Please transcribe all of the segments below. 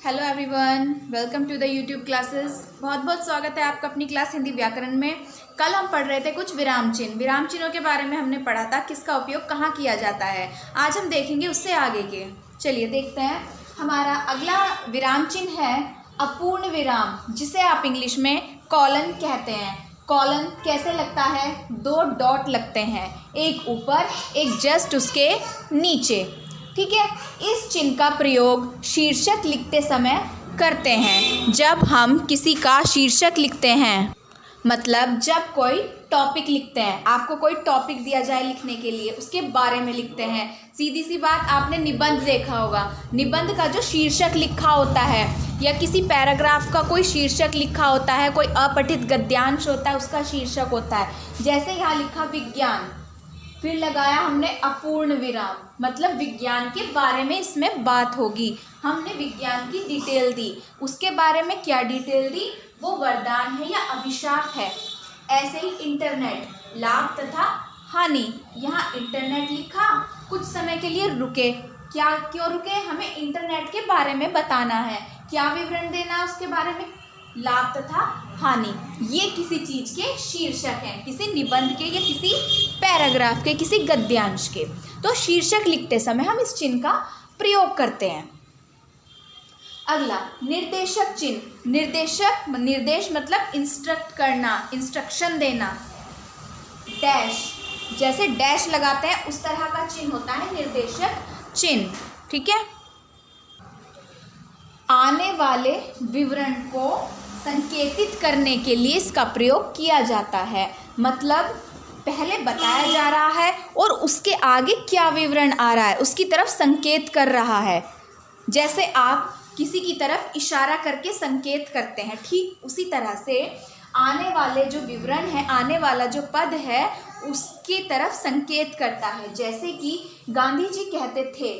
Hello everyone, welcome to the YouTube classes. बहुत बहुत स्वागत है आपका अपनी क्लास हिंदी व्याकरण में। कल हम पढ़ रहे थे कुछ विराम चिन्हों के बारे में हमने पढ़ा था, किसका उपयोग कहाँ किया जाता है। आज हम देखेंगे उससे आगे के। चलिए देखते हैं। हमारा अगला विराम चिन्ह है अपूर्ण विराम, जिसे आप इंग्लिश में कॉलन कहते हैं। कॉलन कैसे लगता है? दो डॉट लगते हैं, एक ऊपर एक जस्ट उसके नीचे। ठीक है। इस चिन्ह का प्रयोग शीर्षक लिखते समय करते हैं। जब हम किसी का शीर्षक लिखते हैं, मतलब जब कोई टॉपिक लिखते हैं, आपको कोई टॉपिक दिया जाए लिखने के लिए, उसके बारे में लिखते हैं। सीधी सी बात, आपने निबंध देखा होगा। निबंध का जो शीर्षक लिखा होता है, या किसी पैराग्राफ का कोई शीर्षक लिखा होता है, कोई अपठित गद्यांश होता है, उसका शीर्षक होता है। जैसे यहाँ लिखा विज्ञान, फिर लगाया हमने अपूर्ण विराम, मतलब विज्ञान के बारे में इसमें बात होगी। हमने विज्ञान की डिटेल दी। उसके बारे में क्या डिटेल दी? वो वरदान है या अभिशाप है। ऐसे ही इंटरनेट, लाभ तथा हानि। यहाँ इंटरनेट लिखा, कुछ समय के लिए रुके। क्या क्यों रुके? हमें इंटरनेट के बारे में बताना है। क्या विवरण देना है उसके बारे में? लाभ तथा हानि। ये किसी चीज के शीर्षक हैं, किसी निबंध के या किसी पैराग्राफ के, किसी गद्यांश के। तो शीर्षक लिखते समय हम इस चिन्ह का प्रयोग करते हैं। अगला निर्देशक चिन्ह। निर्देश मतलब इंस्ट्रक्ट करना, इंस्ट्रक्शन देना। डैश, जैसे डैश लगाते हैं उस तरह का चिन्ह होता है निर्देशक चिन्ह। ठीक है। आने वाले विवरण को संकेतित करने के लिए इसका प्रयोग किया जाता है। मतलब पहले बताया जा रहा है और उसके आगे क्या विवरण आ रहा है उसकी तरफ संकेत कर रहा है। जैसे आप किसी की तरफ इशारा करके संकेत करते हैं, ठीक उसी तरह से आने वाले जो विवरण है, आने वाला जो पद है, उसकी तरफ संकेत करता है। जैसे कि गांधी जी कहते थे,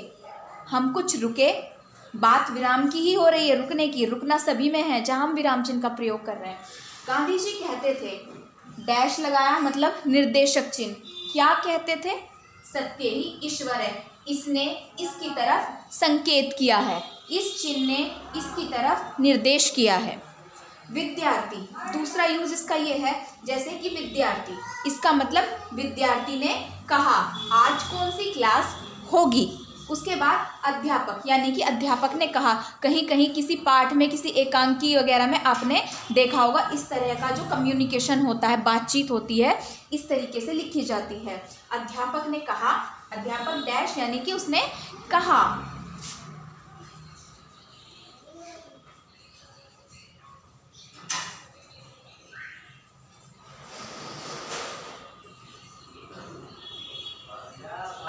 हम कुछ रुके। बात विराम की ही हो रही है, रुकने की। रुकना सभी में है जहां हम विराम चिन्ह का प्रयोग कर रहे हैं। गांधी जी कहते थे, डैश लगाया मतलब निर्देशक चिन्ह। क्या कहते थे? सत्य ही ईश्वर है। इसने इसकी तरफ संकेत किया है, इस चिन्ह ने इसकी तरफ निर्देश किया है। विद्यार्थी, दूसरा यूज इसका ये है। जैसे कि विद्यार्थी, इसका मतलब विद्यार्थी ने कहा आज कौन सी क्लास होगी। उसके बाद अध्यापक, यानी कि अध्यापक ने कहा। कहीं कहीं किसी पाठ में, किसी एकांकी वगैरह में आपने देखा होगा, इस तरह का जो कम्युनिकेशन होता है, बातचीत होती है, इस तरीके से लिखी जाती है। अध्यापक ने कहा, अध्यापक डैश, यानी कि उसने कहा।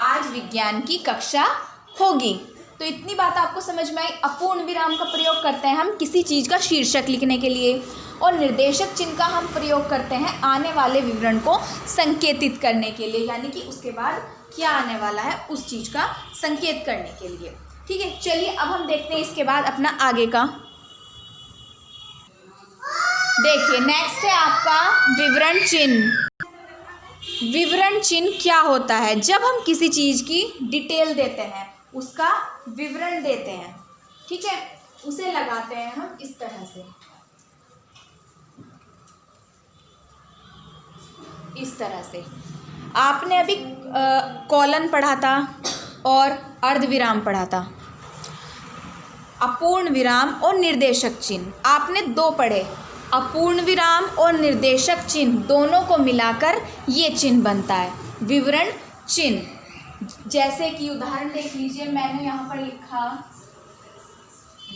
आज विज्ञान की कक्षा होगी। तो इतनी बात आपको समझ में आई। अपूर्ण विराम का प्रयोग करते हैं हम किसी चीज़ का शीर्षक लिखने के लिए, और निर्देशक चिन्ह का हम प्रयोग करते हैं आने वाले विवरण को संकेतित करने के लिए, यानी कि उसके बाद क्या आने वाला है उस चीज़ का संकेत करने के लिए। ठीक है। चलिए अब हम देखते हैं इसके बाद अपना आगे का। देखिए नेक्स्ट है आपका विवरण चिन्ह। विवरण चिन्ह क्या होता है? जब हम किसी चीज़ की डिटेल देते हैं, उसका विवरण देते हैं, ठीक है, उसे लगाते हैं हम इस तरह से, इस तरह से। आपने अभी कॉलन पढ़ा था और अर्धविराम पढ़ा था। अपूर्ण विराम और निर्देशक चिन्ह आपने दो पढ़े। अपूर्ण विराम और निर्देशक चिन्ह दोनों को मिलाकर ये चिन्ह बनता है विवरण चिन्ह। जैसे कि उदाहरण देख लीजिए, मैंने यहाँ पर लिखा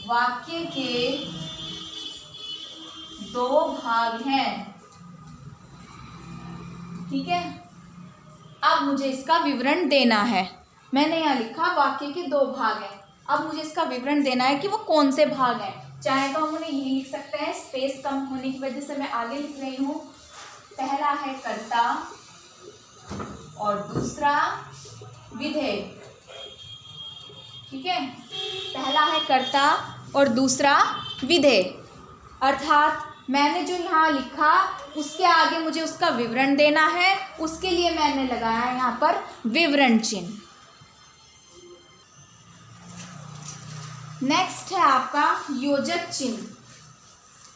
वाक्य के दो भाग हैं। ठीक है। अब मुझे इसका विवरण देना है। मैंने यहाँ लिखा वाक्य के दो भाग हैं। अब मुझे इसका विवरण देना है कि वो कौन से भाग हैं। चाहे तो हम उन्हें यही लिख सकते हैं, स्पेस कम होने की वजह से मैं आगे लिख रही हूँ। पहला है कर्ता और दूसरा विधेय। ठीक है। पहला है कर्ता और दूसरा विधेय। अर्थात मैंने जो यहाँ लिखा उसके आगे मुझे उसका विवरण देना है, उसके लिए मैंने लगाया यहाँ पर विवरण चिन्ह। नेक्स्ट है आपका योजक चिन्ह।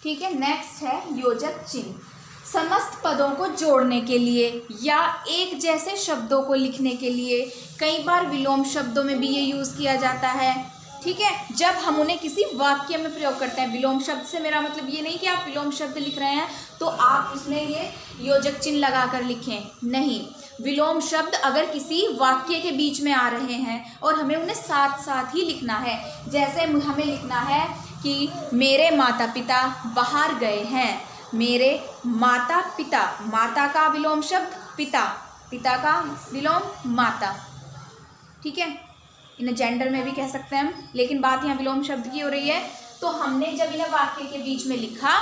ठीक है, नेक्स्ट है योजक चिन्ह। समस्त पदों को जोड़ने के लिए या एक जैसे शब्दों को लिखने के लिए, कई बार विलोम शब्दों में भी ये यूज़ किया जाता है। ठीक है, जब हम उन्हें किसी वाक्य में प्रयोग करते हैं। विलोम शब्द से मेरा मतलब ये नहीं कि आप विलोम शब्द लिख रहे हैं तो आप उसमें ये योजक चिन्ह लगा कर लिखें, नहीं। विलोम शब्द अगर किसी वाक्य के बीच में आ रहे हैं और हमें उन्हें साथ साथ ही लिखना है, जैसे हमें लिखना है कि मेरे माता पिता बाहर गए हैं। मेरे माता पिता, माता का विलोम शब्द पिता, पिता का विलोम माता। ठीक है, इन्हें जेंडर में भी कह सकते हैं हम, लेकिन बात यहाँ विलोम शब्द की हो रही है। तो हमने जब इन्हें वाक्य के बीच में लिखा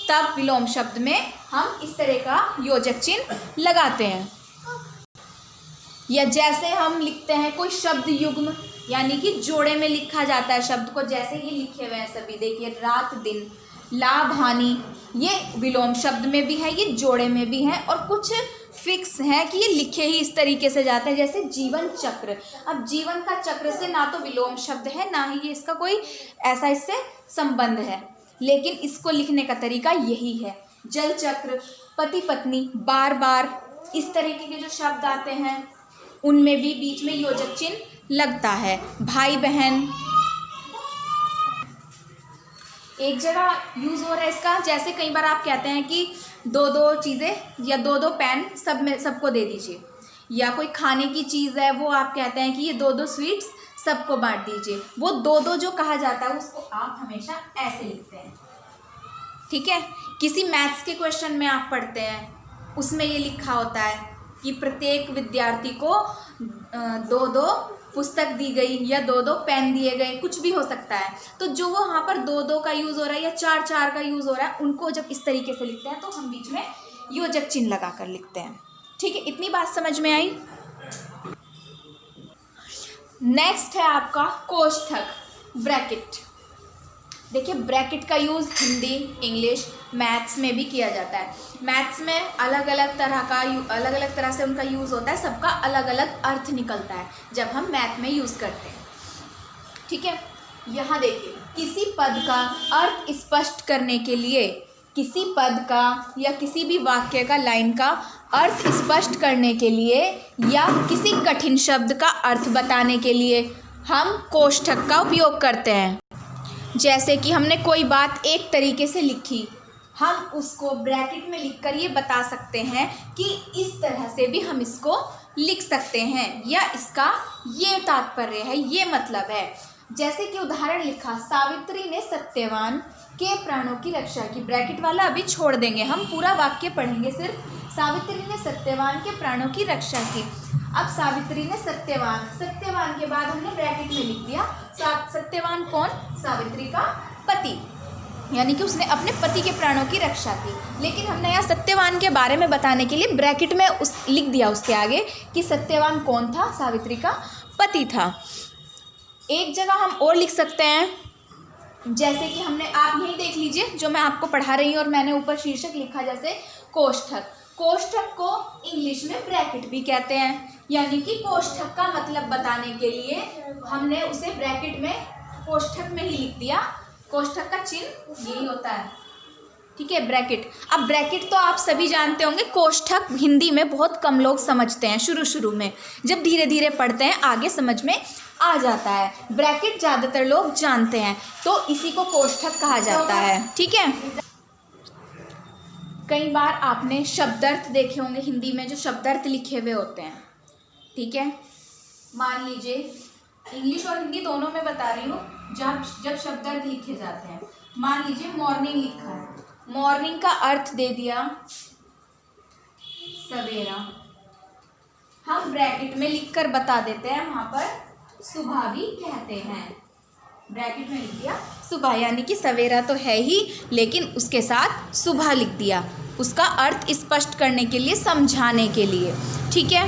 तब विलोम शब्द में हम इस तरह का योजक चिन्ह लगाते हैं। या जैसे हम लिखते हैं कोई शब्द युग्म, यानी कि जोड़े में लिखा जाता है शब्द को, जैसे ये लिखे हुए हैं सभी, देखिए रात दिन, लाभ हानि, ये विलोम शब्द में भी है, ये जोड़े में भी है, और कुछ फिक्स है कि ये लिखे ही इस तरीके से जाते हैं, जैसे जीवन चक्र। अब जीवन का चक्र से ना तो विलोम शब्द है, ना ही ये इसका कोई ऐसा इससे संबंध है, लेकिन इसको लिखने का तरीका यही है। जल चक्र, पति पत्नी, बार बार, इस तरीके के जो शब्द आते हैं उनमें भी बीच में योजक चिन्ह लगता है। भाई बहन, एक जगह यूज़ हो रहा है इसका, जैसे कई बार आप कहते हैं कि दो दो चीज़ें या दो दो पेन सब में सबको दे दीजिए, या कोई खाने की चीज़ है वो आप कहते हैं कि ये दो दो स्वीट्स सबको बांट दीजिए। वो दो दो जो कहा जाता है उसको आप हमेशा ऐसे लिखते हैं। ठीक है, किसी मैथ्स के क्वेश्चन में आप पढ़ते हैं, उसमें ये लिखा होता है कि प्रत्येक विद्यार्थी को दो दो पुस्तक दी गई या दो दो पेन दिए गए, कुछ भी हो सकता है। तो जो वो वहाँ पर दो दो का यूज़ हो रहा है या चार चार का यूज़ हो रहा है, उनको जब इस तरीके से लिखते हैं तो हम बीच में योजक चिन्ह लगा कर लिखते हैं। ठीक है, इतनी बात समझ में आई। नेक्स्ट है आपका कोष्ठक, ब्रैकेट। देखिए, ब्रैकेट का यूज़ हिंदी, इंग्लिश, मैथ्स में भी किया जाता है। मैथ्स में अलग अलग तरह से उनका यूज़ होता है, सबका अलग अलग अर्थ निकलता है जब हम मैथ में यूज़ करते हैं। ठीक है, यहाँ देखिए, किसी पद का अर्थ स्पष्ट करने के लिए, किसी पद का या किसी भी वाक्य का, लाइन का अर्थ स्पष्ट करने के लिए या किसी कठिन शब्द का अर्थ बताने के लिए हम कोष्ठक का उपयोग करते हैं। जैसे कि हमने कोई बात एक तरीके से लिखी, हम उसको ब्रैकेट में लिखकर ये बता सकते हैं कि इस तरह से भी हम इसको लिख सकते हैं, या इसका ये तात्पर्य है, ये मतलब है। जैसे कि उदाहरण लिखा, सावित्री ने सत्यवान के प्राणों की रक्षा की। ब्रैकेट वाला अभी छोड़ देंगे, हम पूरा वाक्य पढ़ेंगे सिर्फ। सावित्री ने सत्यवान के प्राणों की रक्षा की। अब सावित्री ने सत्यवान, सत्यवान के बाद हमने ब्रैकेट में लिख दिया सत्यवान कौन? सावित्री का पति, यानी कि उसने अपने पति के प्राणों की रक्षा की। लेकिन हमने यहाँ सत्यवान के बारे में बताने के लिए ब्रैकेट में लिख दिया उसके आगे कि सत्यवान कौन था? सावित्री का पति था। एक जगह हम और लिख सकते हैं, जैसे कि हमने, आप यही देख लीजिए जो मैं आपको पढ़ा रही हूँ और मैंने ऊपर शीर्षक लिखा जैसे कोष्ठक। कोष्ठक को इंग्लिश में ब्रैकेट भी कहते हैं, यानी कि कोष्ठक का मतलब बताने के लिए हमने उसे ब्रैकेट में कोष्ठक में ही लिख दिया। कोष्ठक का चिन्ह यही होता है। ठीक है, ब्रैकेट। अब ब्रैकेट तो आप सभी जानते होंगे, कोष्ठक हिंदी में बहुत कम लोग समझते हैं शुरू में, जब धीरे धीरे पढ़ते हैं आगे समझ में आ जाता है। ब्रैकेट ज़्यादातर लोग जानते हैं, तो इसी को कोष्ठक कहा जाता है। ठीक है, कई बार आपने शब्दार्थ देखे होंगे हिंदी में, जो शब्दार्थ लिखे हुए होते हैं। ठीक है, मान लीजिए, इंग्लिश और हिंदी दोनों में बता रही हूँ, जब शब्दार्थ लिखे जाते हैं। मान लीजिए मॉर्निंग लिखा है, मॉर्निंग का अर्थ दे दिया सवेरा, हम ब्रैकेट में लिखकर बता देते हैं, वहाँ पर सुबह भी कहते हैं। ब्रैकेट में लिख दिया सुबह, यानी कि सवेरा तो है ही, लेकिन उसके साथ सुबह लिख दिया, उसका अर्थ स्पष्ट करने के लिए, समझाने के लिए। ठीक है,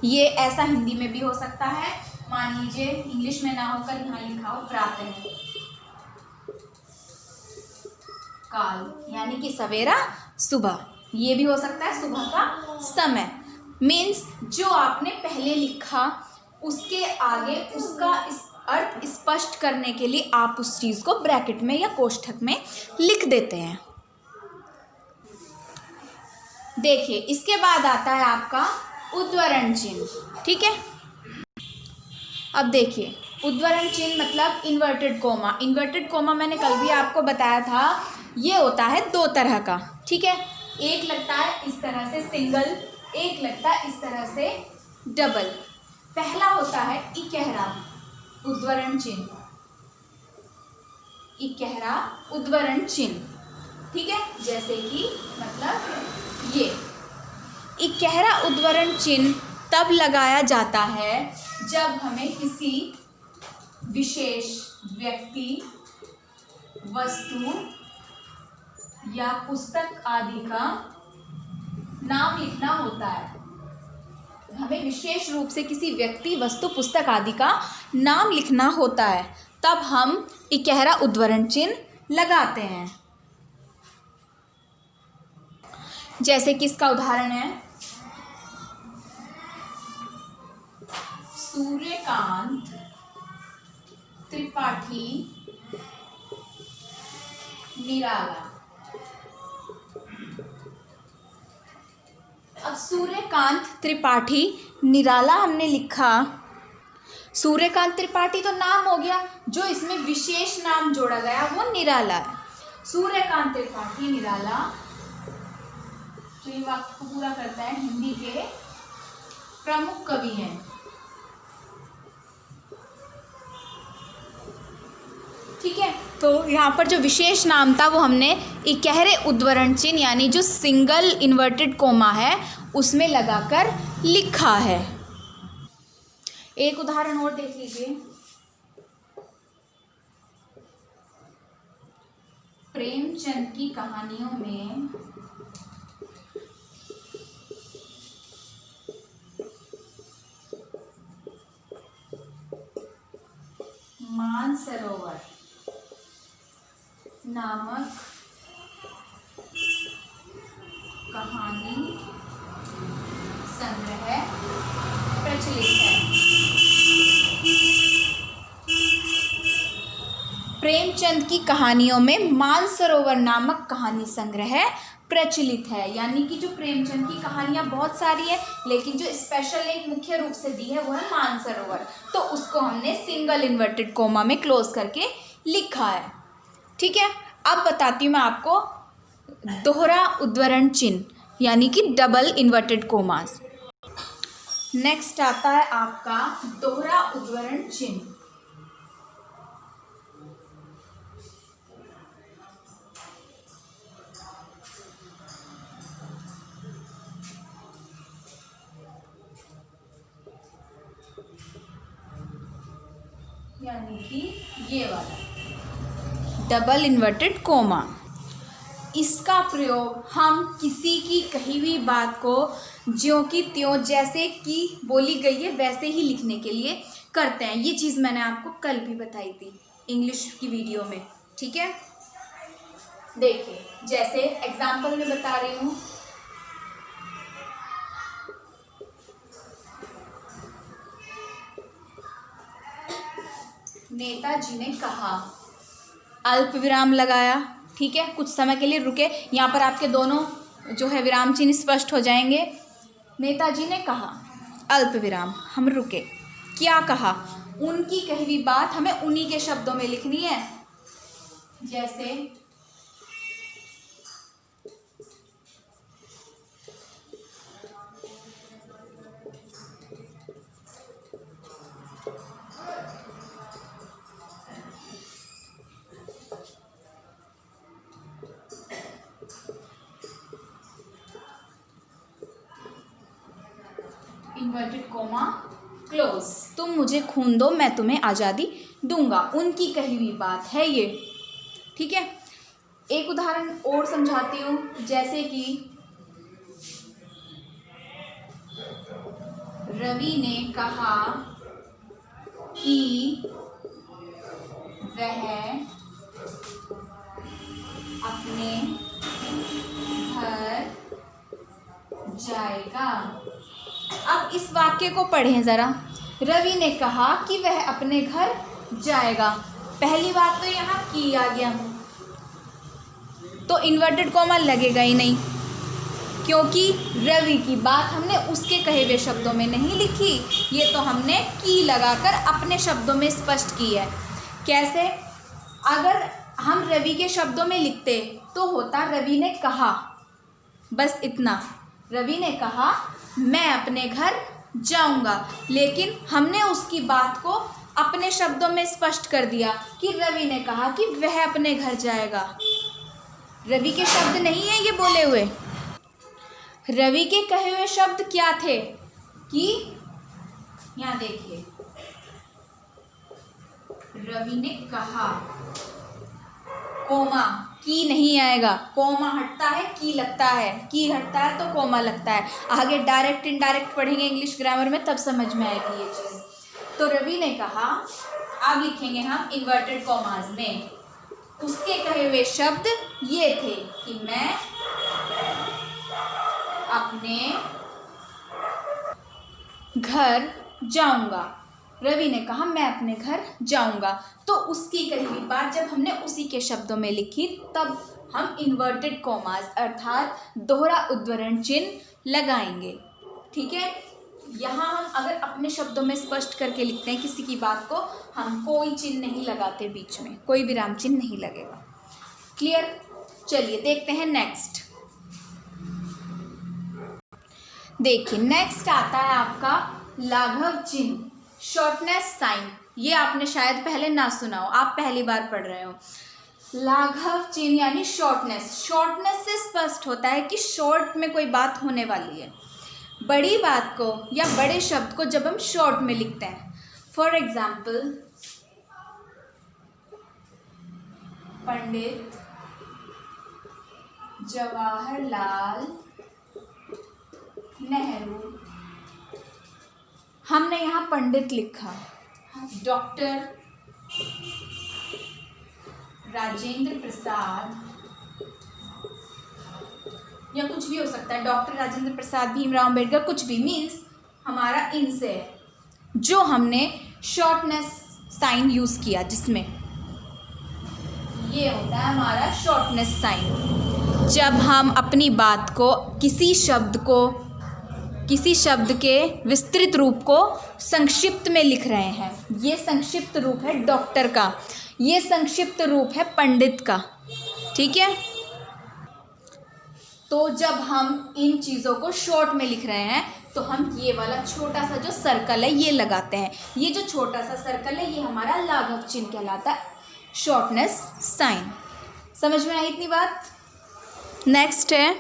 ये ऐसा हिंदी में भी हो सकता है। मान लीजिए इंग्लिश में ना होकर यहाँ लिखा हो प्रातः काल, यानी कि सवेरा सुबह, ये भी हो सकता है सुबह का समय। मीन्स जो आपने पहले लिखा उसके आगे उसका अर्थ स्पष्ट स्पष्ट करने के लिए आप उस चीज़ को ब्रैकेट में या कोष्ठक में लिख देते हैं। देखिए, इसके बाद आता है आपका उद्धरण चिन्ह। ठीक है, अब देखिए उद्धरण चिन्ह मतलब इन्वर्टेड कोमा। इन्वर्टेड कोमा मैंने कल भी आपको बताया था, ये होता है दो तरह का। ठीक है, एक लगता है इस तरह से सिंगल, एक लगता है इस तरह से डबल। पहला होता है इकहरा उद्धरण चिन्ह, इकहरा उद्धरण चिन्ह। ठीक है, जैसे कि मतलब ये इकहरा उद्धरण चिन्ह तब लगाया जाता है जब हमें किसी विशेष व्यक्ति, वस्तु या पुस्तक आदि का नाम लिखना होता है। हमें विशेष रूप से किसी व्यक्ति, वस्तु, पुस्तक आदि का नाम लिखना होता है, तब हम इकहरा उद्धरण चिन्ह लगाते हैं। जैसे कि इसका उदाहरण है सूर्यकांत त्रिपाठी निराला। अब सूर्यकांत त्रिपाठी निराला हमने लिखा। सूर्यकांत त्रिपाठी तो नाम हो गया, जो इसमें विशेष नाम जोड़ा गया वो निराला है। सूर्यकांत त्रिपाठी निराला जो ये वाक्य को पूरा करता है, हिंदी के प्रमुख कवि हैं। ठीक है, तो यहाँ पर जो विशेष नाम था वो हमने इकहरे उद्धरण चिन्ह यानी जो सिंगल इन्वर्टेड कोमा है उसमें लगाकर लिखा है। एक उदाहरण और देख लीजिए, प्रेमचंद की कहानियों में मानसरोवर नामक कहानी संग्रह प्रचलित है। प्रेमचंद की कहानियों में मानसरोवर नामक कहानी संग्रह प्रचलित है, यानी कि जो प्रेमचंद की कहानियाँ बहुत सारी है, लेकिन जो स्पेशल एक मुख्य रूप से दी है वो है मानसरोवर, तो उसको हमने सिंगल इन्वर्टेड कोमा में क्लोज करके लिखा है। ठीक है, अब बताती हूँ मैं आपको दोहरा उद्धरण चिन्ह यानी कि डबल इन्वर्टेड कोमास। नेक्स्ट आता है आपका दोहरा उद्धरण चिन्ह। यानी कि ये वाला डबल इन्वर्टेड कोमा। इसका प्रयोग हम किसी की कही हुई बात को ज्यों की त्यों जैसे कि बोली गई है वैसे ही लिखने के लिए करते हैं। ये चीज़ मैंने आपको कल भी बताई थी इंग्लिश की वीडियो में। ठीक है, देखिए जैसे एग्जाम्पल में बता रही हूँ, नेताजी ने कहा, अल्प विराम लगाया। ठीक है, कुछ समय के लिए रुके, यहाँ पर आपके दोनों जो है विराम चिन्ह स्पष्ट हो जाएंगे। नेताजी ने कहा, अल्प विराम, हम रुके। क्या कहा? उनकी कही हुई बात हमें उन्हीं के शब्दों में लिखनी है। जैसे इन्वर्टेड कोमा क्लोज, तुम मुझे खून दो मैं तुम्हें आज़ादी दूंगा। उनकी कही हुई बात है ये। ठीक है, एक उदाहरण और समझाती हूँ, जैसे कि रवि ने कहा कि वह अपने घर जाएगा। अब इस वाक्य को पढ़ें ज़रा। रवि ने कहा कि वह अपने घर जाएगा। पहली बात तो यहाँ की आ गया, तो इन्वर्टेड कॉमा लगेगा ही नहीं, क्योंकि रवि की बात हमने उसके कहे हुए शब्दों में नहीं लिखी, ये तो हमने की लगाकर अपने शब्दों में स्पष्ट की है। कैसे? अगर हम रवि के शब्दों में लिखते तो होता रवि ने कहा, बस इतना, रवि ने कहा मैं अपने घर जाऊंगा, लेकिन हमने उसकी बात को अपने शब्दों में स्पष्ट कर दिया कि रवि ने कहा कि वह अपने घर जाएगा। रवि के शब्द नहीं है ये बोले हुए, रवि के कहे हुए शब्द क्या थे कि यहाँ देखिए, रवि ने कहा, कोमा, की नहीं आएगा, कोमा हटता है की लगता है, की हटता है तो कोमा लगता है। आगे डायरेक्ट इनडायरेक्ट पढ़ेंगे इंग्लिश ग्रामर में, तब समझ में आएगी ये चीज़। तो रवि ने कहा, अब लिखेंगे हम इन्वर्टेड कॉमास में, उसके कहे हुए शब्द ये थे कि मैं अपने घर जाऊंगा। रवि ने कहा मैं अपने घर जाऊंगा, तो उसकी कही हुई बात जब हमने उसी के शब्दों में लिखी तब हम इन्वर्टेड कॉमास अर्थात दोहरा उद्धरण चिन्ह लगाएंगे। ठीक है, यहाँ हम अगर अपने शब्दों में स्पष्ट करके लिखते हैं किसी की बात को, हम कोई चिन्ह नहीं लगाते, बीच में कोई विराम चिन्ह नहीं लगेगा। क्लियर? चलिए देखते हैं नेक्स्ट। देखिए नेक्स्ट आता है आपका लाघव चिन्ह, शॉर्टनेस साइन। ये आपने शायद पहले ना सुना हो, आप पहली बार पढ़ रहे हो। लाघव चिन्ह यानी शॉर्टनेस, शॉर्टनेस से स्पष्ट होता है कि शॉर्ट में कोई बात होने वाली है। बड़ी बात को या बड़े शब्द को जब हम शॉर्ट में लिखते हैं, फॉर एग्जाम्पल पंडित जवाहरलाल नेहरू, हमने यहाँ पंडित लिखा, डॉक्टर राजेंद्र प्रसाद या कुछ भी हो सकता है, डॉक्टर राजेंद्र प्रसाद, भीमराव अम्बेडकर, कुछ भी, मीन्स हमारा इनसे है, जो हमने शॉर्टनेस साइन यूज़ किया, जिसमें ये होता है हमारा शॉर्टनेस साइन। जब हम अपनी बात को किसी शब्द के विस्तृत रूप को संक्षिप्त में लिख रहे हैं, ये संक्षिप्त रूप है डॉक्टर का, ये संक्षिप्त रूप है पंडित का। ठीक है, तो जब हम इन चीज़ों को शॉर्ट में लिख रहे हैं तो हम ये वाला छोटा सा जो सर्कल है ये लगाते हैं। ये जो छोटा सा सर्कल है ये हमारा लाघव चिन्ह कहलाता है, शॉर्टनेस साइन। समझ में आई इतनी बात? नेक्स्ट है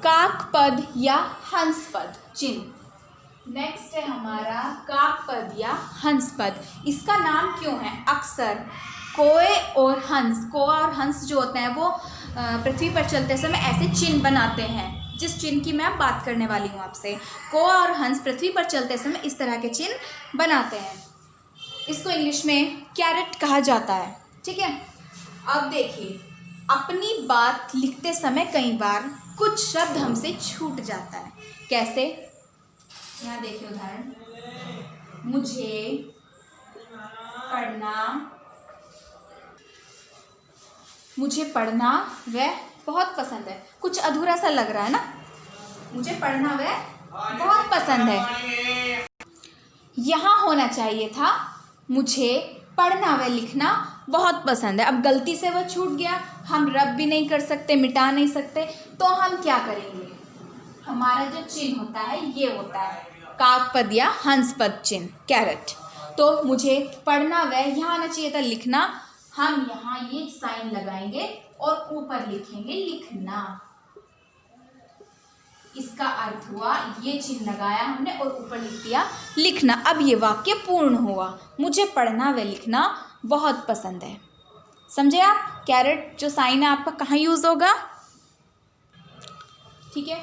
काकपद या हंसपद चिन्ह। नेक्स्ट है हमारा काकपद या हंसपद। इसका नाम क्यों है? अक्सर कोए और हंस, कोआ और हंस जो होते हैं वो पृथ्वी पर चलते समय ऐसे चिन्ह बनाते हैं, जिस चिन्ह की मैं बात करने वाली हूँ आपसे। कोआ और हंस पृथ्वी पर चलते समय इस तरह के चिन्ह बनाते हैं। इसको इंग्लिश में कैरेट कहा जाता है। ठीक है, अब देखिए अपनी बात लिखते समय कई बार कुछ शब्द हमसे छूट जाता है। कैसे? यहाँ देखिए उदाहरण, मुझे पढ़ना वह बहुत पसंद है। कुछ अधूरा सा लग रहा है ना, मुझे पढ़ना वह बहुत पसंद है। यहाँ होना चाहिए था मुझे पढ़ना व लिखना बहुत पसंद है। अब गलती से वह छूट गया, हम रब भी नहीं कर सकते, मिटा नहीं सकते, तो हम क्या करेंगे? हमारा जो चिन्ह होता है ये होता है काकपद या हंसपद चिन्ह, कैरेट। तो मुझे पढ़ना व यहाँ आना चाहिए था लिखना, हम यहाँ ये साइन लगाएंगे और ऊपर लिखेंगे लिखना। इसका अर्थ हुआ ये चिन्ह लगाया हमने और ऊपर लिख दिया लिखना। अब ये वाक्य पूर्ण हुआ, मुझे पढ़ना व लिखना बहुत पसंद है। समझे आप? कैरेट जो साइन है आपका कहाँ यूज़ होगा? ठीक है,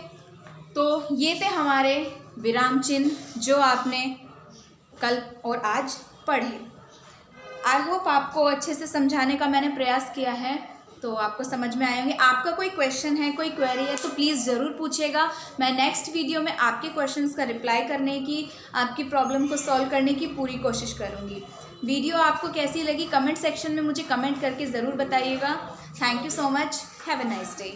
तो ये थे हमारे विराम चिन्ह जो आपने कल और आज पढ़े। आई होप आपको अच्छे से समझाने का मैंने प्रयास किया है, तो आपको समझ में आए होंगे। आपका कोई क्वेश्चन है, कोई क्वेरी है तो प्लीज़ ज़रूर पूछिएगा। मैं नेक्स्ट वीडियो में आपके क्वेश्चंस का रिप्लाई करने की, आपकी प्रॉब्लम को सॉल्व करने की पूरी कोशिश करूँगी। वीडियो आपको कैसी लगी कमेंट सेक्शन में मुझे कमेंट करके ज़रूर बताइएगा। Thank you so much. Have a nice day.